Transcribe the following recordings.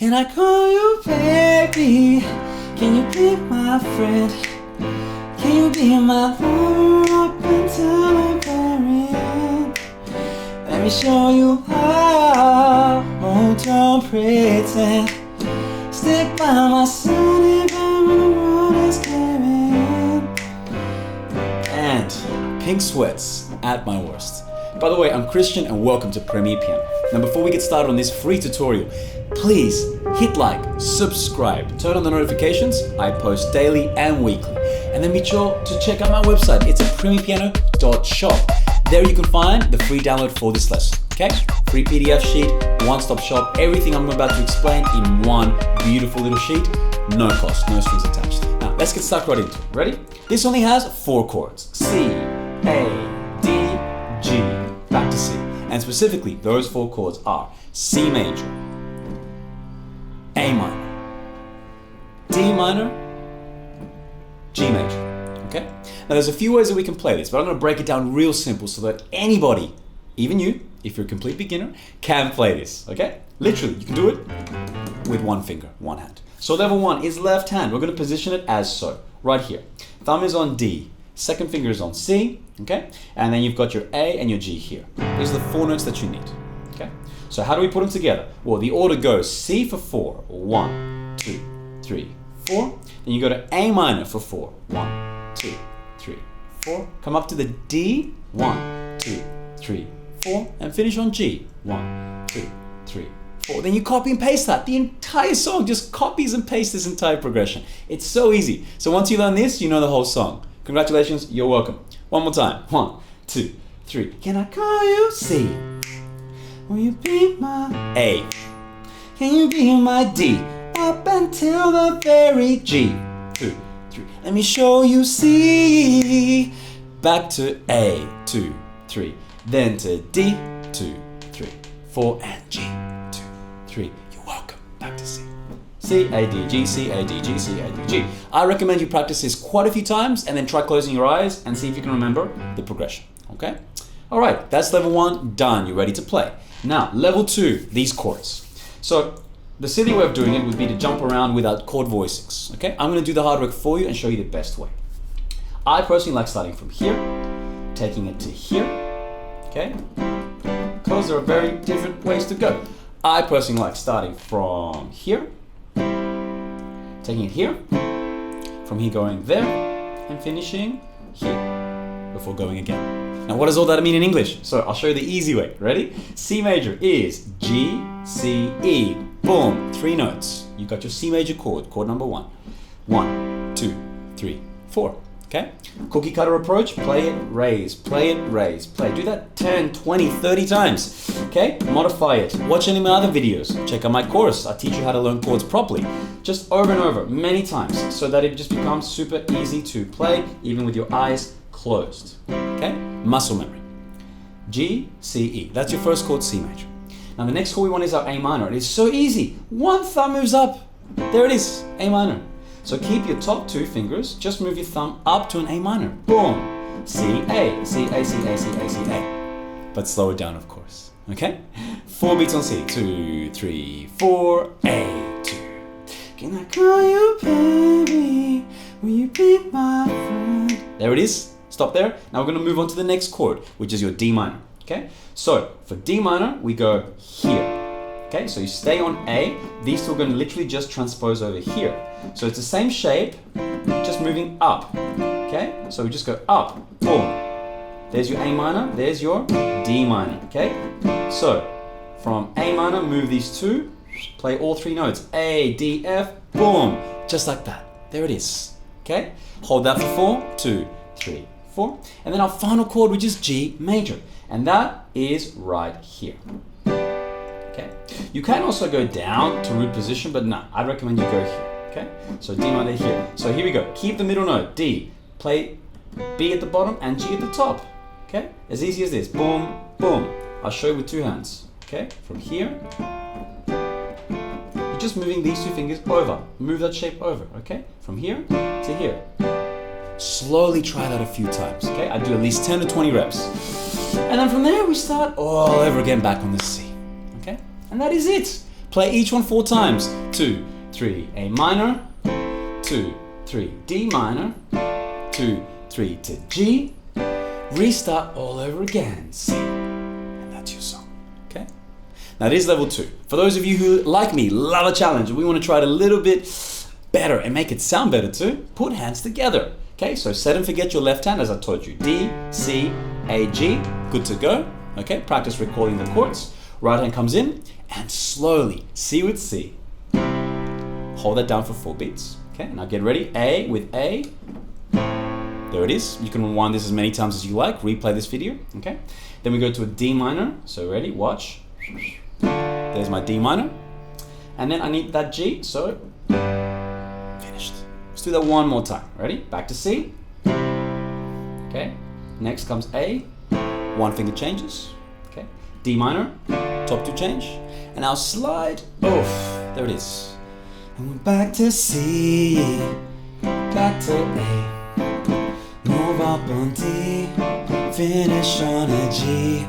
Can I call you baby? Can you be my friend? Can you be my lover up until the very end? Let me show you how. Oh, don't pretend. Stick by my side even when the world is giving. And Pink Sweats, Atmyworst. By the way, I'm Christian and welcome to Premierepiano. Now before we get started on this free tutorial, please hit like, subscribe, turn on the notifications. I post daily and weekly. And then be sure to check out my website. It's at premierepiano.shop. There you can find the free download for this lesson. Okay? Free PDF sheet, one-stop shop, everything I'm about to explain in one beautiful little sheet. No cost, no strings attached. Now let's get stuck right into it. Ready? This only has 4 chords. C, A, D, G, back to C. And specifically, those 4 chords are C major, A minor, D minor, G major. Okay? Now there's a few ways that we can play this, but I'm going to break it down real simple so that anybody, even you, if you're a complete beginner, can play this. Okay? Literally, you can do it with one finger, one hand. So level 1 is left hand. We're going to position it as so, right here. Thumb is on D, second finger is on C, okay? And then you've got your A and your G here. These are the 4 notes that you need, okay? So how do we put them together? Well, the order goes C for 4, 1, 2, 3, 4. Then you go to A minor for 4, 1, 2, 3, 4. Come up to the D, 1, 2, 3, 4. And finish on G, 1, 2, 3, 4. Then you copy and paste that. The entire song just copies and pastes this entire progression. It's so easy. So once you learn this, you know the whole song. Congratulations, you're welcome. One more time. 1, 2, 3. Can I call you C? Will you be my A? Can you be my D? Up until the very G. 2, 3. Let me show you C. Back to A. 2, 3. Then to D. 2, 3, 4. And G. 2, 3. You're welcome. Back to C. C, A, D, G, C, A, D, G, C, A, D, G. I recommend you practice this quite a few times and then try closing your eyes and see if you can remember the progression, okay? All right, that's level 1, done. You're ready to play. Now, level 2, these chords. So, the silly way of doing it would be to jump around without chord voicings, okay? I'm gonna do the hard work for you and show you the best way. I personally like starting from here, taking it to here, okay? Because there are very different ways to go. I personally like starting from here, taking it here, from here going there, and finishing here, before going again. Now what does all that mean in English? So I'll show you the easy way. Ready? C major is G, C, E. Boom, 3 notes. You got your C major chord, chord number 1. 1, 2, 3, 4. Okay? Cookie cutter approach, play it, raise, play it, raise, play. Do that 10, 20, 30 times. Okay? Modify it. Watch any of my other videos. Check out my course. I teach you how to learn chords properly. Just over and over, many times, so that it just becomes super easy to play, even with your eyes closed. Okay? Muscle memory. G, C, E. That's your first chord, C major. Now the next chord we want is our A minor. It is so easy. One thumb moves up. There it is, A minor. So keep your top 2 fingers, just move your thumb up to an A minor. Boom. C, A, C, A, C, A, C, A, C, A. But slow it down, of course. Okay? 4 beats on C. 2, 3, 4, A, 2. Can I call you baby? Will you be my friend? There it is. Stop there. Now we're going to move on to the next chord, which is your D minor. Okay? So for D minor, we go here. Okay? So you stay on A. These 2 are going to literally just transpose over here. So it's the same shape, just moving up. Okay? So we just go up. Boom. There's your A minor. There's your D minor. Okay? So from A minor, move these 2. Play all 3 notes. A, D, F. Boom. Just like that. There it is. Okay? Hold that for 4. 2, 3, 4. And then our final chord, which is G major. And that is right here. Okay? You can also go down to root position, but no, I'd recommend you go here. Okay? So D minor here. So here we go. Keep the middle note, D. Play B at the bottom and G at the top. Okay? As easy as this. Boom, boom. I'll show you with 2 hands. Okay? From here. You're just moving these 2 fingers over. Move that shape over. Okay? From here to here. Slowly try that a few times. Okay? I do at least 10 to 20 reps. And then from there we start all over again back on the C. Okay? And that is it. Play each one 4 times. 2, 3, A minor, 2, 3, D minor, 2, 3 to G, restart all over again, C, and that's your song, okay? Now this is level 2. For those of you who, like me, love a challenge and we want to try it a little bit better and make it sound better too, put hands together, okay? So set and forget your left hand as I told you. D, C, A, G, good to go, okay? Practice recording the chords. Right hand comes in and slowly, C with C. Hold that down for 4 beats, okay? Now get ready, A with A. There it is. You can rewind this as many times as you like, replay this video, okay? Then we go to a D minor, so ready, watch. There's my D minor. And then I need that G, so finished. Let's do that one more time. Ready? Back to C. Okay. Next comes A. 1 finger changes. Okay. D minor. Top 2 change. And I'll slide. Oh, there it is. And we're back to C. Back to A. Move up on D. Finish on a G.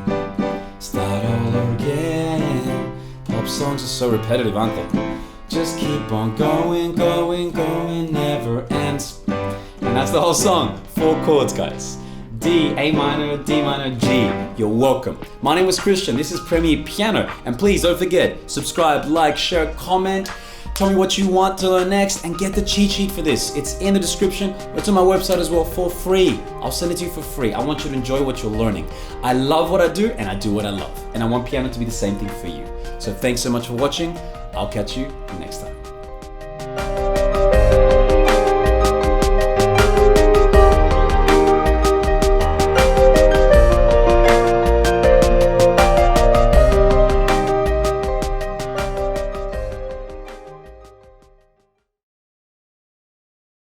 Start all over again. Pop songs are so repetitive, aren't they? Just keep on going, going, going, never ends. And that's the whole song. 4 chords, guys. D, A minor, D minor, G. You're welcome. My name was Christian. This is Premierepiano. And please don't forget, subscribe, like, share, comment. Tell me what you want to learn next and get the cheat sheet for this. It's in the description. It's on my website as well for free. I'll send it to you for free. I want you to enjoy what you're learning. I love what I do and I do what I love. And I want piano to be the same thing for you. So thanks so much for watching. I'll catch you next time.